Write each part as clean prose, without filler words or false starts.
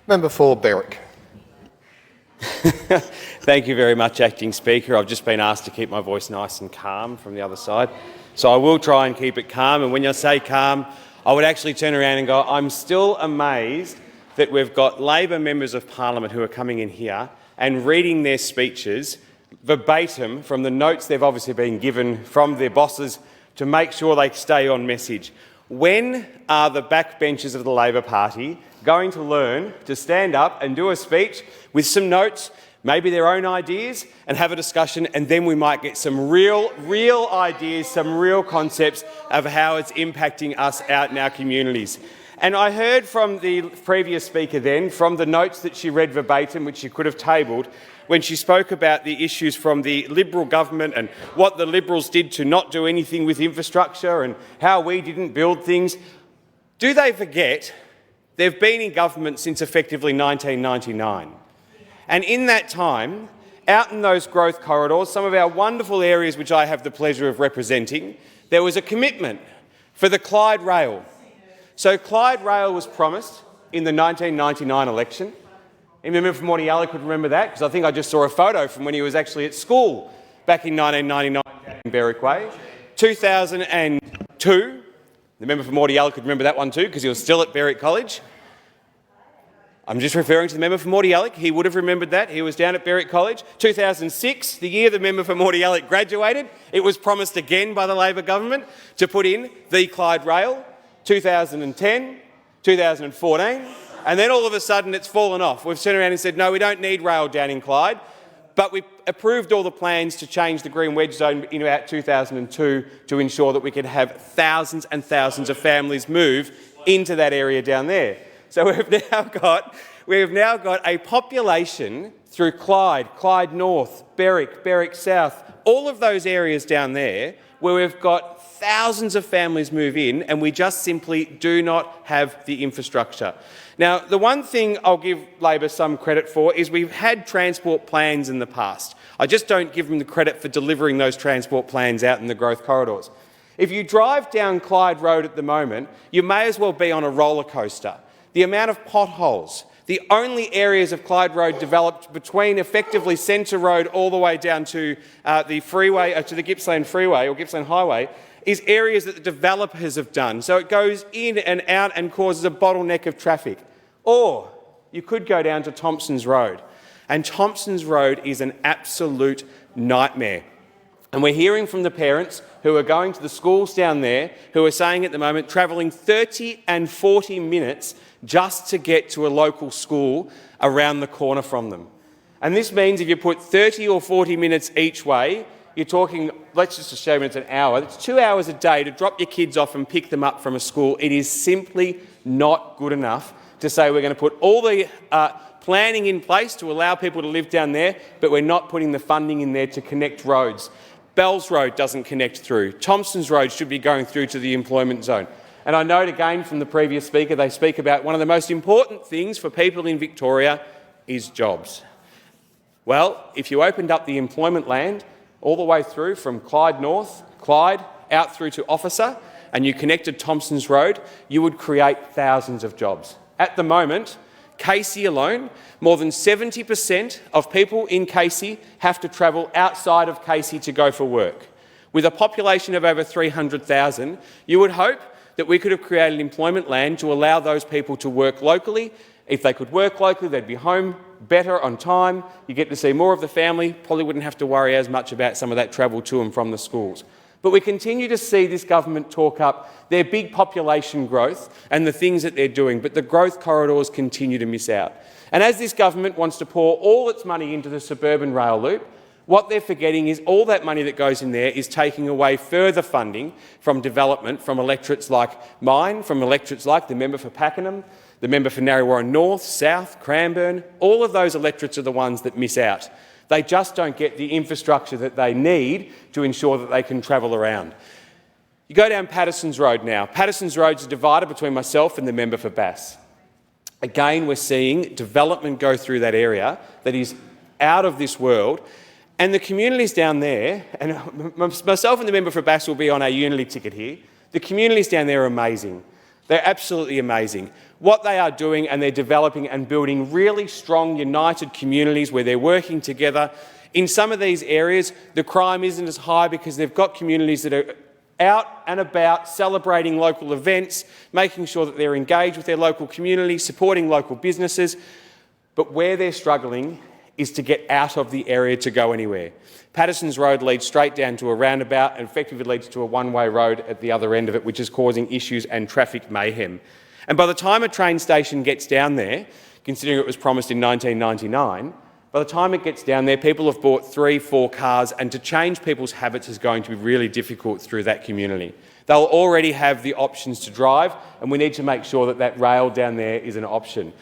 Member for Berwick. Thank you very much, Acting Speaker. I've just been asked to keep my voice nice and calm from the other side, so I will try and keep it calm. And when you say calm, I would actually turn around and go, I'm still amazed that we've got Labor members of Parliament who are coming in here and reading their speeches verbatim from the notes they've obviously been given from their bosses to make sure they stay on message. When are the backbenchers of the Labor Party going to learn to stand up and do a speech with some notes, maybe their own ideas, and have a discussion, and then we might get some real ideas, some real concepts of how it's impacting us out in our communities. And I heard from the previous speaker then, from the notes that she read verbatim, which she could have tabled, when she spoke about the issues from the Liberal government and what the Liberals did to not do anything with infrastructure and how we didn't build things. Do they forget they've been in government since effectively 1999? And in that time, out in those growth corridors, some of our wonderful areas which I have the pleasure of representing, there was a commitment for the Clyde Rail. So Clyde Rail was promised in the 1999 election. Any member from Mordialloc would remember that, because I think I just saw a photo from when he was actually at school back in 1999 in Berwick Way. 2002, the member from Mordialloc could remember that one too, because he was still at Berwick College. I'm just referring to the member for Mordialloc. He would have remembered that. He was down at Berwick College. 2006, the year the member for Mordialloc graduated, it was promised again by the Labor government to put in the Clyde Rail. 2010, 2014, and then all of a sudden it's fallen off. We've turned around and said, no, we don't need rail down in Clyde, but we approved all the plans to change the Green Wedge Zone in about 2002 to ensure that we could have thousands and thousands of families move into that area down there. So we've now got a population through Clyde, Clyde North, Berwick, Berwick South, all of those areas down there where we've got thousands of families move in and we just simply do not have the infrastructure. Now, the one thing I'll give Labor some credit for is we've had transport plans in the past. I just don't give them the credit for delivering those transport plans out in the growth corridors. If you drive down Clyde Road at the moment, you may as well be on a roller coaster. The amount of potholes, the only areas of Clyde Road developed between effectively Centre Road all the way down to the freeway, to the Gippsland Freeway or Gippsland Highway, is areas that the developers have done. So it goes in and out and causes a bottleneck of traffic. Or you could go down to Thompson's Road. And Thompson's Road is an absolute nightmare. And we're hearing from the parents who are going to the schools down there who are saying at the moment travelling 30 and 40 minutes just to get to a local school around the corner from them. And this means if you put 30 or 40 minutes each way, you're talking, let's just assume it's an hour, it's 2 hours a day to drop your kids off and pick them up from a school. It is simply not good enough to say we're going to put all the planning in place to allow people to live down there, but we're not putting the funding in there to connect roads. Bells Road doesn't connect through. Thompson's Road should be going through to the employment zone. And I note again from the previous speaker, they speak about one of the most important things for people in Victoria is jobs. Well, if you opened up the employment land all the way through from Clyde North, Clyde, out through to Officer, and you connected Thompson's Road, you would create thousands of jobs. At the moment, Casey alone, more than 70% of people in Casey have to travel outside of Casey to go for work. With a population of over 300,000, you would hope that we could have created employment land to allow those people to work locally. If they could work locally, they'd be home better on time. You get to see more of the family, probably wouldn't have to worry as much about some of that travel to and from the schools. But we continue to see this government talk up their big population growth and the things that they're doing, but the growth corridors continue to miss out. And as this government wants to pour all its money into the suburban rail loop, what they're forgetting is all that money that goes in there is taking away further funding from development from electorates like mine, from electorates like the member for Pakenham, the member for Narre North, South, Cranbourne. All of those electorates are the ones that miss out. They just don't get the infrastructure that they need to ensure that they can travel around. You go down Patterson's Road now. Patterson's Road is divided between myself and the member for Bass. Again, we're seeing development go through that area that is out of this world. And the communities down there, and myself and the member for Bass will be on our Unity ticket here, the communities down there are amazing. They're absolutely amazing. What they are doing, and they're developing and building really strong, united communities where they're working together. In some of these areas, the crime isn't as high because they've got communities that are out and about celebrating local events, making sure that they're engaged with their local community, supporting local businesses. But where they're struggling is to get out of the area to go anywhere. Patterson's Road leads straight down to a roundabout and effectively leads to a one-way road at the other end of it, which is causing issues and traffic mayhem. And by the time a train station gets down there, considering it was promised in 1999, by the time it gets down there, people have bought 3, 4 cars, and to change people's habits is going to be really difficult through that community. They'll already have the options to drive, and we need to make sure that that rail down there is an option.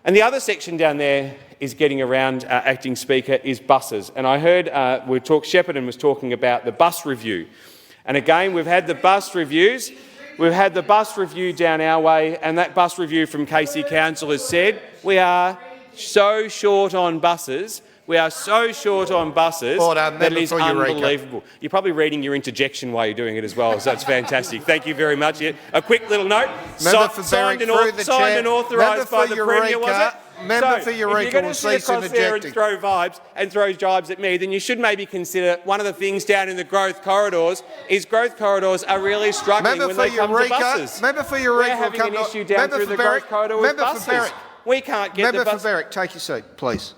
And the other section down there is getting around, Acting Speaker, is buses. And I heard Shepparton was talking about the bus review. And again, we've had the bus reviews. We've had the bus review down our way, and that bus review from Casey Council has said we are so short on buses. We are so short on buses that it is unbelievable. You're probably reading your interjection while you're doing it as well, so that's fantastic. Thank you very much. A quick little note. Signed and authorised by the Premier, was it? Member for Eureka will cease interjecting. If you're going to sit across there and throw jibes at me, then you should maybe consider one of the things down in the growth corridors is growth corridors are really struggling when they come to buses. Member for Eureka We're having an issue down through the growth corridor with buses. We can't get the bus. Member for Berwick, take your seat, please.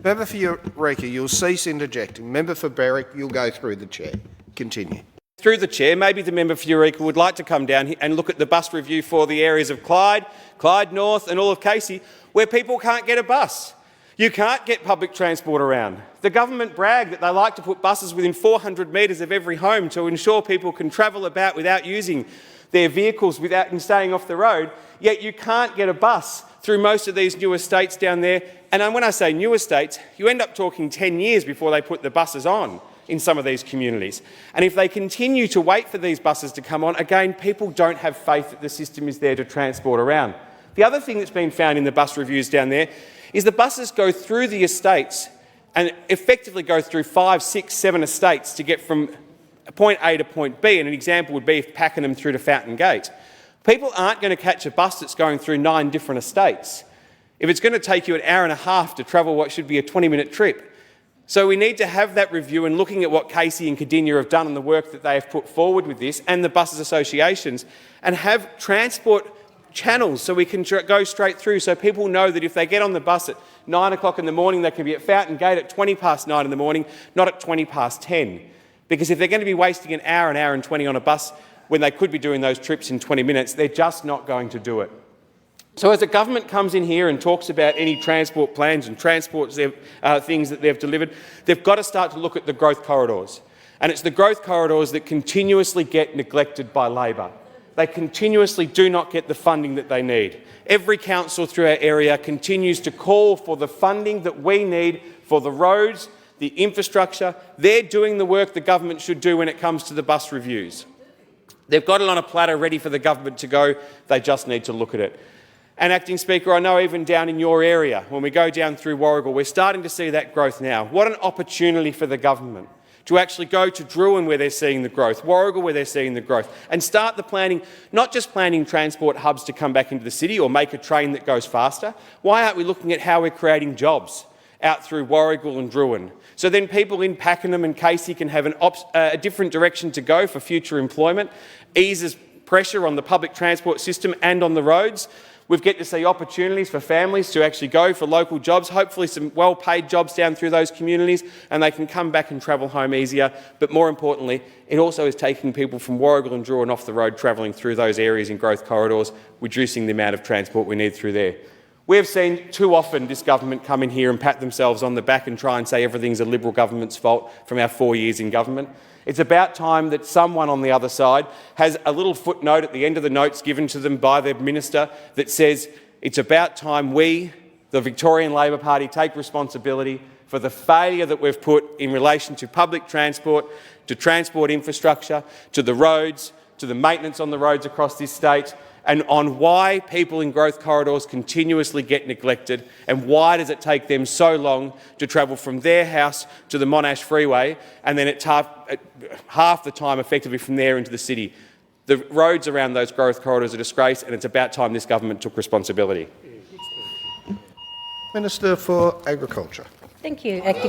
Member for Eureka, you'll cease interjecting. Member for Berwick, you'll go through the chair. Continue. Through the chair, maybe the member for Eureka would like to come down here and look at the bus review for the areas of Clyde, Clyde North and all of Casey, where people can't get a bus. You can't get public transport around. The government brag that they like to put buses within 400 metres of every home to ensure people can travel about without using their vehicles and staying off the road, yet you can't get a bus through most of these new estates down there. And when I say new estates, you end up talking 10 years before they put the buses on in some of these communities. And if they continue to wait for these buses to come on, again, people don't have faith that the system is there to transport around. The other thing that's been found in the bus reviews down there is the buses go through the estates and effectively go through 5, 6, 7 estates to get from point A to point B. And an example would be if Pakenham through to Fountain Gate. People aren't going to catch a bus that's going through 9 different estates if it's going to take you an hour and a half to travel what should be a 20-minute trip. So we need to have that review and looking at what Casey and Cardinia have done and the work that they have put forward with this and the buses associations, and have transport channels so we can go straight through, so people know that if they get on the bus at 9 o'clock in the morning, they can be at Fountain Gate at 20 past 9 in the morning, not at 20 past 10. Because if they're going to be wasting an hour and 20 on a bus when they could be doing those trips in 20 minutes, they're just not going to do it. So as the government comes in here and talks about any transport plans and transport things that they've delivered, they've got to start to look at the growth corridors. And it's the growth corridors that continuously get neglected by Labor. They continuously do not get the funding that they need. Every council through our area continues to call for the funding that we need for the roads, the infrastructure. They're doing the work the government should do when it comes to the bus reviews. They've got it on a platter ready for the government to go. They just need to look at it. And Acting Speaker, I know even down in your area, when we go down through Warragul, we're starting to see that growth now. What an opportunity for the government to actually go to Drouin where they're seeing the growth, Warragul where they're seeing the growth, and start the planning, not just planning transport hubs to come back into the city or make a train that goes faster. Why aren't we looking at how we're creating jobs out through Warragul and Drouin? So then people in Pakenham and Casey can have a different direction to go for future employment, eases pressure on the public transport system and on the roads. We get to see opportunities for families to actually go for local jobs, hopefully some well-paid jobs down through those communities, and they can come back and travel home easier. But more importantly, it also is taking people from Warragul and Drouin off the road, travelling through those areas in growth corridors, reducing the amount of transport we need through there. We have seen too often this government come in here and pat themselves on the back and try and say everything's a Liberal government's fault from our 4 years in government. It's about time that someone on the other side has a little footnote at the end of the notes given to them by their minister that says it's about time we, the Victorian Labor Party, take responsibility for the failure that we've put in relation to public transport, to transport infrastructure, to the roads, to the maintenance on the roads across this state, and on why people in growth corridors continuously get neglected, and why does it take them so long to travel from their house to the Monash Freeway and then at half the time effectively from there into the city. The roads around those growth corridors are a disgrace, and it's about time this government took responsibility. Minister for Agriculture. Thank you, Acting